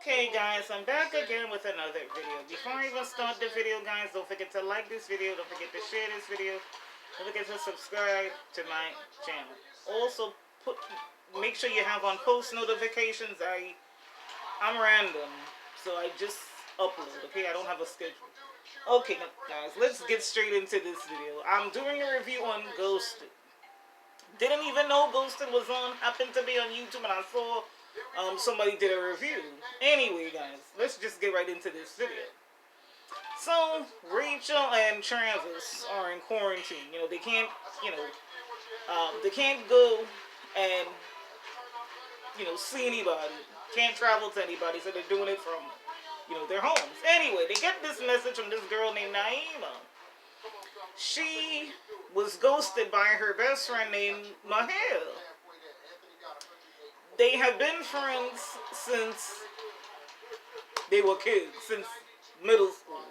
Okay guys, I'm back again with another video. Before I even start the video guys, don't forget to like this video, don't forget to share this video, don't forget to subscribe to my channel. Also, make sure you have on post notifications. I'm random, so I just upload, okay? I don't have a schedule. Okay now, guys, let's get straight into this video. I'm doing a review on Ghosted. Didn't even know Ghosted was on, happened to be on YouTube and I saw somebody did a review. Anyway, guys, let's just get right into this video. So, Rachel and Travis are in quarantine. They can't, they can't go and, see anybody. Can't travel to anybody, so they're doing it from, their homes. Anyway, they get this message from this girl named Naimah. She was ghosted by her best friend named Maher. They have been friends since they were kids, since middle school.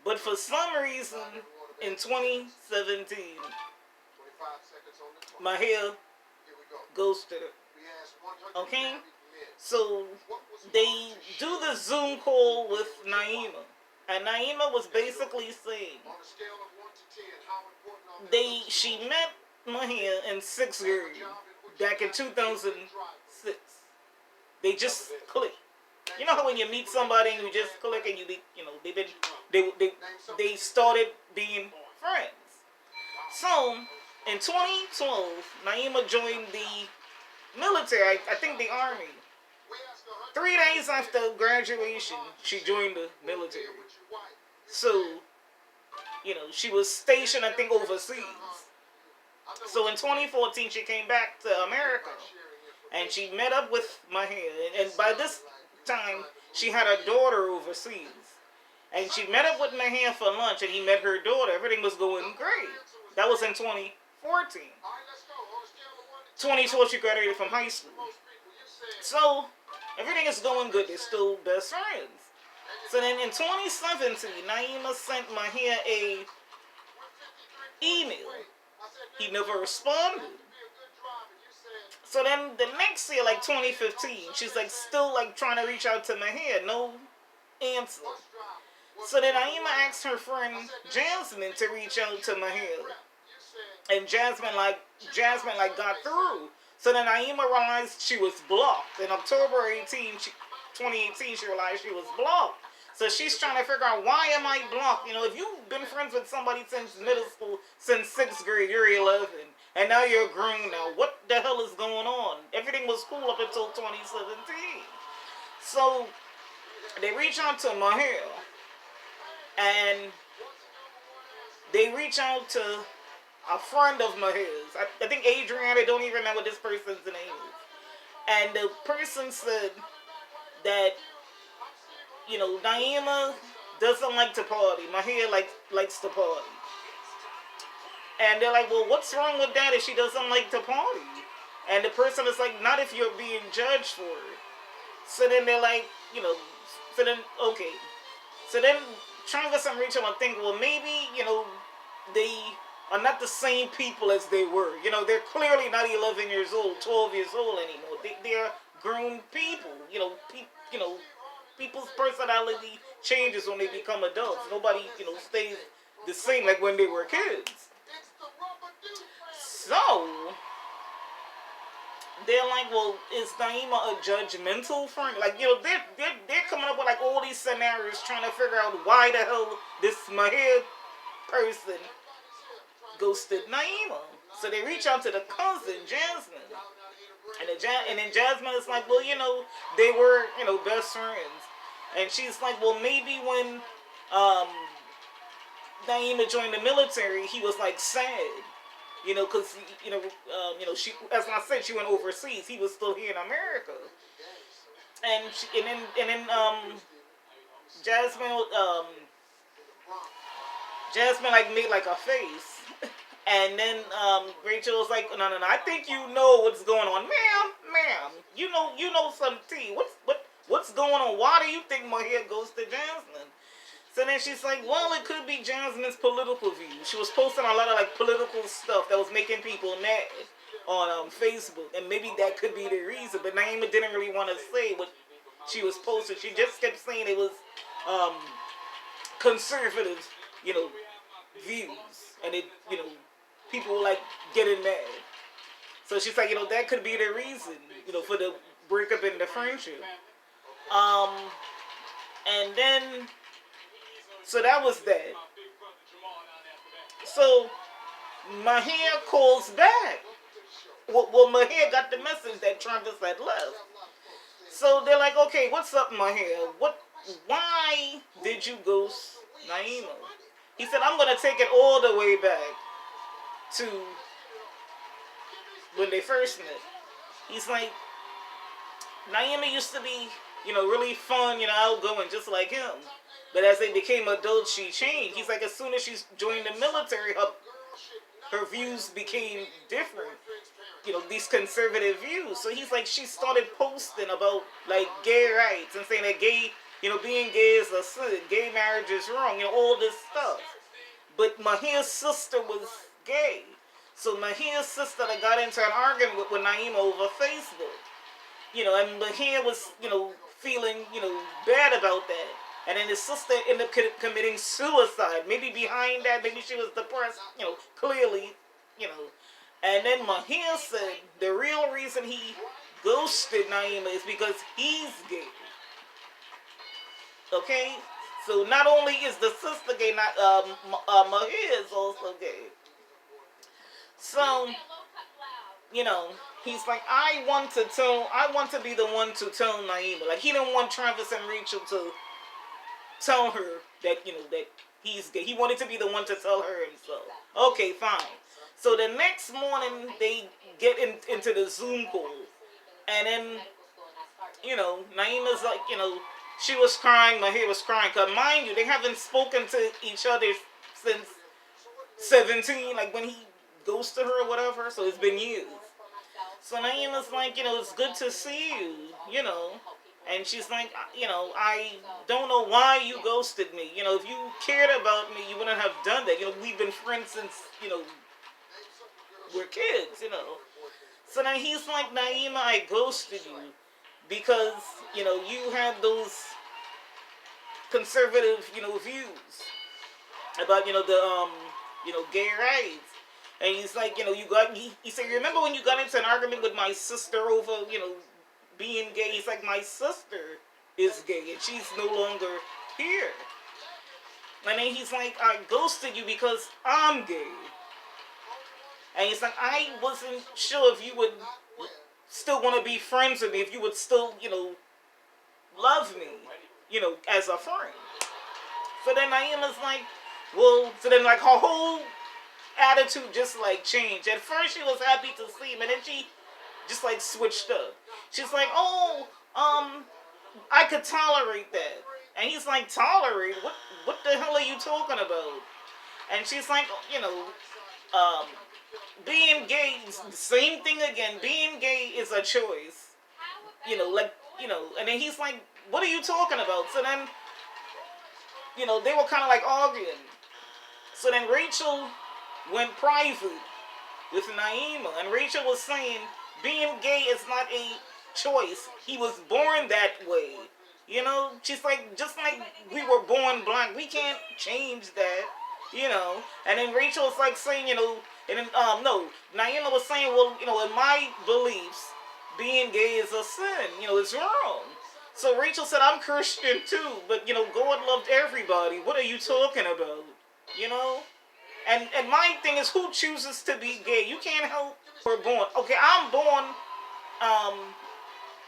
But for some reason, in 2017, Maher ghosted her. Okay? So, they do the Zoom call with Naimah. And Naimah was basically saying she met Maher in 6th grade back in 2006. They just clicked. You know how when you meet somebody and you just click and they started being friends. So in 2012, Naimah joined the military. I think the army. 3 days after graduation, she joined the military. So, she was stationed, I think, overseas. So in 2014, she came back to America. And she met up with Maher. And by this time, she had a daughter overseas. And she met up with Maher for lunch, and he met her daughter. Everything was going great. That was in 2014. 2012, she graduated from high school. So, everything is going good. They're still best friends. So then in 2017, Naimah sent Maher a email. He never responded. So then the next year, like 2015, she's like still like trying to reach out to Maher. No answer. So then Naimah asked her friend Jasmine to reach out to Maher. And Jasmine got through. So then Naimah realized she was blocked. In October 2018, she realized she was blocked. So she's trying to figure out, why am I blocked? If you've been friends with somebody since middle school, since 6th grade, you're 11, and now you're grown now, what the hell is going on? Everything was cool up until 2017. So they reach out to Maher, and they reach out to a friend of Maher's. I think Adriana, don't even know what this person's name is. And the person said that, Naimah doesn't like to party. Maher likes to party. And they're like, well, what's wrong with that if she doesn't like to party? And the person is like, not if you're being judged for it. So then they're like, okay. So then Travis and Rachel are thinking, well, maybe, they are not the same people as they were. They're clearly not 11 years old, 12 years old anymore. They're grown people. People's personality changes when they become adults. Nobody, stays the same like when they were kids. So they're like, well, is Naimah a judgmental friend? Like, they're coming up with like all these scenarios trying to figure out why the hell this Maher person ghosted Naimah. So they reach out to the cousin, Jasmine. And then Jasmine is like, well, they were, best friends. And she's like, well, maybe when Naimah joined the military, he was like sad. Because, she, as I said, she went overseas. He was still here in America. And then Jasmine like made like a face. And then Rachel was like, no, I think you know what's going on. Ma'am, you know some tea. What's going on? Why do you think Maher goes to Jasmine? So then she's like, well, it could be Jasmine's political views. She was posting a lot of like political stuff that was making people mad on Facebook, and maybe that could be the reason. But Naimah didn't really want to say what she was posting. She just kept saying it was um, conservative, you know, views, and it, you know, people were like getting mad. So she's like, you know, that could be the reason, you know, for the breakup in the friendship. Um, and then, so that was that. So Maher calls back. Well, Maher got the message that Travis had left. So they're like, okay, what's up, Maher? Why did you ghost naimah? He said, I'm gonna take it all the way back to when they first met. He's like, naimah used to be, you know, really fun, you know, outgoing, just like him. But as they became adults, she changed. He's like, as soon as she joined the military, her views became different. You know, these conservative views. So he's like, she started posting about, like, gay rights and saying that gay, you know, being gay is a sin. Gay marriage is wrong. You know, all this stuff. But Maher's sister was gay. So Maher's sister got into an argument with naimah over Facebook. You know, and Maher was, you know, feeling, you know, bad about that. And then his sister ended up committing suicide. Maybe behind that, maybe she was depressed, you know, clearly, you know. And then Maher said the real reason he ghosted naimah is because he's gay. Okay? So not only is the sister gay, Maher is also gay. So, you know, he's like, I want to be the one to tell naimah. Like, he didn't want Travis and Rachel to tell her that, you know, that he's gay. He wanted to be the one to tell her himself. Okay, fine. So the next morning, they get into the Zoom call. And then, you know, naimah's like, you know, she was crying, Maher was crying. Because mind you, they haven't spoken to each other since 17, like when he ghosted her or whatever. So it's been years. So naimah's like, you know, it's good to see you, you know. And she's like, you know, I don't know why you ghosted me. You know, if you cared about me, you wouldn't have done that. You know, we've been friends since, you know, we're kids, you know. So then he's like, naimah, I ghosted you because, you know, you had those conservative, you know, views about, you know, the, you know, gay rights. And he's like, you know, he said, remember when you got into an argument with my sister over, you know, being gay? He's like, my sister is gay and she's no longer here. And then he's like, I ghosted you because I'm gay. And he's like, I wasn't sure if you would still want to be friends with me, if you would still, you know, love me, you know, as a friend. So then naimah's like, well, so then like her whole attitude just like changed. At first she was happy to see him, and then she just like switched up. She's like, oh, I could tolerate that. And he's like, tolerate? What the hell are you talking about? And she's like, you know, being gay is the same thing again. Being gay is a choice. You know, like, you know, and then he's like, what are you talking about? So then, you know, they were kind of like arguing. So then Rachel went private with naimah, and Rachel was saying, being gay is not a choice. He was born that way. You know, she's like, just like we were born blind, we can't change that. You know, and then Rachel was like saying, you know, and then, no, naimah was saying, well, you know, in my beliefs, being gay is a sin. You know, it's wrong. So Rachel said, I'm Christian too, but, you know, God loved everybody. What are you talking about? You know? And my thing is, who chooses to be gay? You can't help we're born. Okay, I'm born,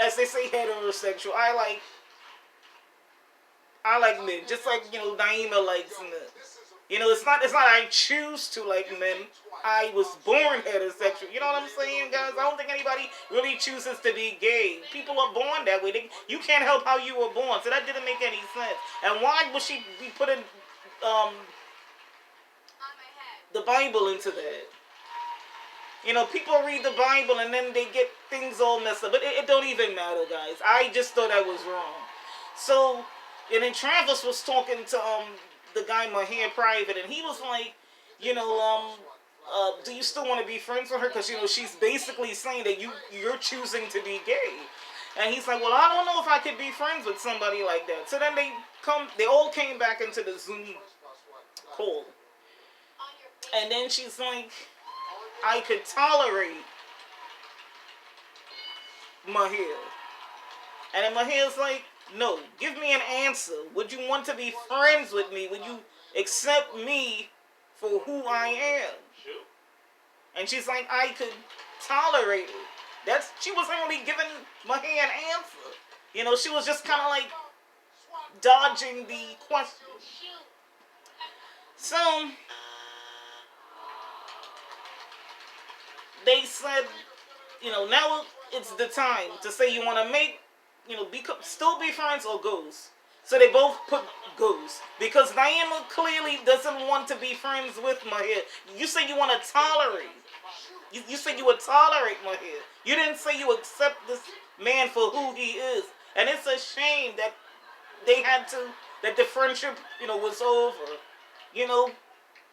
as they say, heterosexual. I like men, just like, you know, naimah likes men. You know, it's not I choose to like men. I was born heterosexual. You know what I'm saying, guys? I don't think anybody really chooses to be gay. People are born that way. You can't help how you were born. So that didn't make any sense. And why would she be putting the Bible into that? You know, people read the Bible and then they get things all messed up. But it don't even matter, guys. I just thought I was wrong. So, and then Travis was talking to the guy Maher private, and he was like, you know, do you still want to be friends with her? Because, you know, she's basically saying that you're choosing to be gay. And he's like, well, I don't know if I could be friends with somebody like that. So then they all came back into the Zoom call. And then she's like, I could tolerate Maher. And then Maher's like, no, give me an answer. Would you want to be friends with me? Would you accept me for who I am? And she's like, I could tolerate it. She wasn't really giving Maher an answer. You know, she was just kind of like dodging the question. So they said, you know, now it's the time to say you want to make, you know, still be friends or goes. So they both put goes. Because naimah clearly doesn't want to be friends with Maher. You say you want to tolerate. You said you would tolerate Maher. You didn't say you accept this man for who he is. And it's a shame that that the friendship, you know, was over. You know,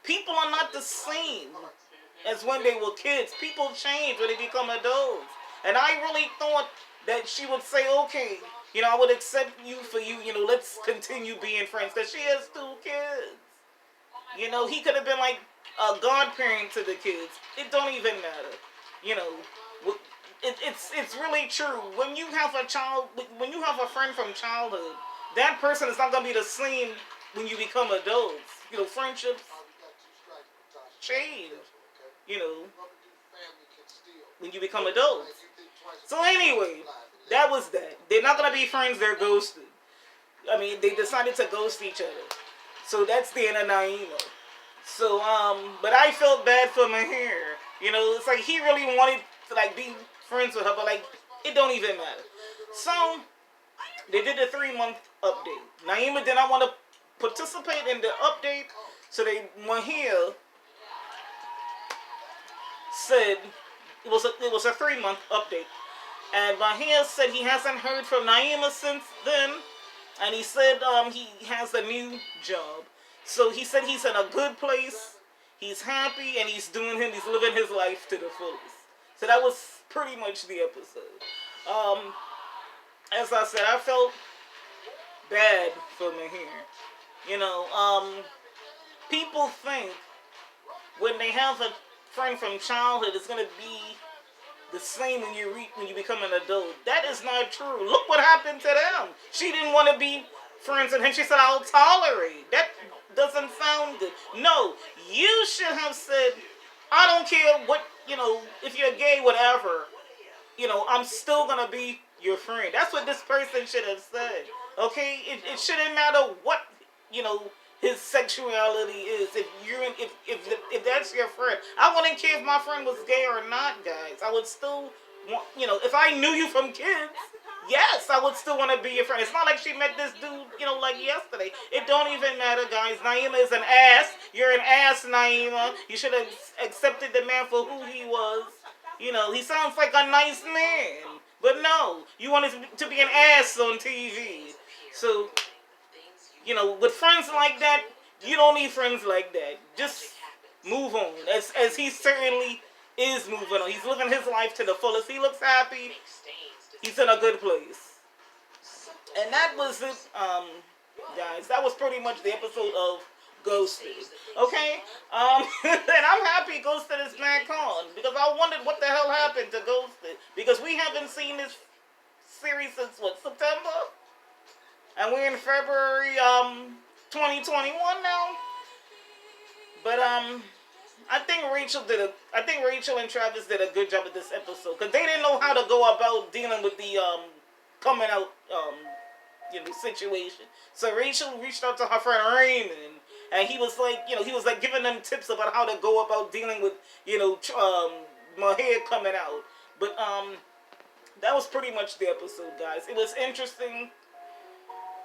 people are not the same as when they were kids. People change when they become adults. And I really thought that she would say, okay, you know, I would accept you for you, you know, let's continue being friends. Because she has 2 kids. You know, he could have been like a godparent to the kids. It don't even matter. You know, it's really true. When you have a friend from childhood, that person is not going to be the same when you become adults. You know, friendships change, you know, when you become adults. So anyway, that was that. They're not going to be friends, they're ghosted. I mean, they decided to ghost each other. So that's the end of naimah. So, but I felt bad for Maher. You know, it's like he really wanted to, like, be friends with her, but, like, it don't even matter. So, they did the 3-month update. Naimah did not want to participate in the update, so Maher said it was a 3-month update. And Maher said he hasn't heard from naimah since then, and he said he has a new job. So he said he's in a good place, he's happy, and he's living his life to the fullest. So that was pretty much the episode. As I said, I felt bad for Maher. You know, people think when they have a friend from childhood, it's going to be the same when you become an adult. That is not true. Look what happened to them. She didn't want to be friends with him. She said, I'll tolerate. That doesn't sound good. No, you should have said, I don't care what, you know, if you're gay, whatever. You know, I'm still going to be your friend. That's what this person should have said. Okay? It shouldn't matter what, you know, his sexuality is. If that's your friend. I wouldn't care if my friend was gay or not, guys. I would still want, you know, if I knew you from kids, yes, I would still want to be your friend. It's not like she met this dude, you know, like yesterday. It don't even matter, guys. Naimah is an ass. You're an ass, Naimah. You should have accepted the man for who he was. You know, he sounds like a nice man. But no, you wanted to be an ass on TV. So, you know, with friends like that, you don't need friends like that. Just move on. As he certainly is moving on. He's living his life to the fullest. He looks happy. He's in a good place. And that was it, guys. That was pretty much the episode of Ghosted. Okay? And I'm happy Ghosted is back on. Because I wondered what the hell happened to Ghosted. Because we haven't seen this series since, what, September? And we're in February 2021 now. But I think Rachel and Travis did a good job with this episode, because they didn't know how to go about dealing with the coming out you know, situation. So Rachel reached out to her friend Raymond, and he was like giving them tips about how to go about dealing with, you know, Maher coming out. But that was pretty much the episode, guys. It was interesting.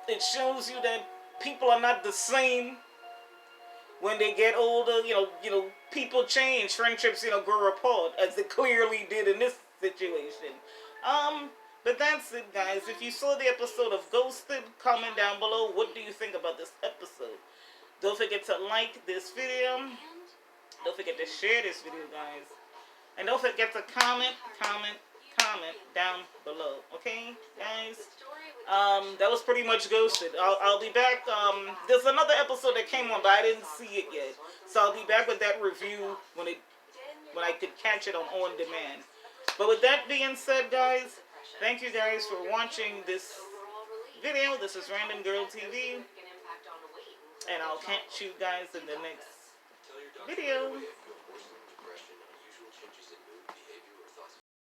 It shows you that people are not the same when they get older. You know, people change. Friendships, you know, grow apart, as it clearly did in this situation. But that's it, guys. If you saw the episode of Ghosted, comment down below. What do you think about this episode? Don't forget to like this video. Don't forget to share this video, guys. And don't forget to comment. comment down below. Okay, guys. That was pretty much Ghosted. I'll be back. There's another episode that came on, but I didn't see it yet. So I'll be back with that review when I could catch it on demand. But with that being said, guys, thank you guys for watching this video. This is Random Girl TV, and I'll catch you guys in the next video.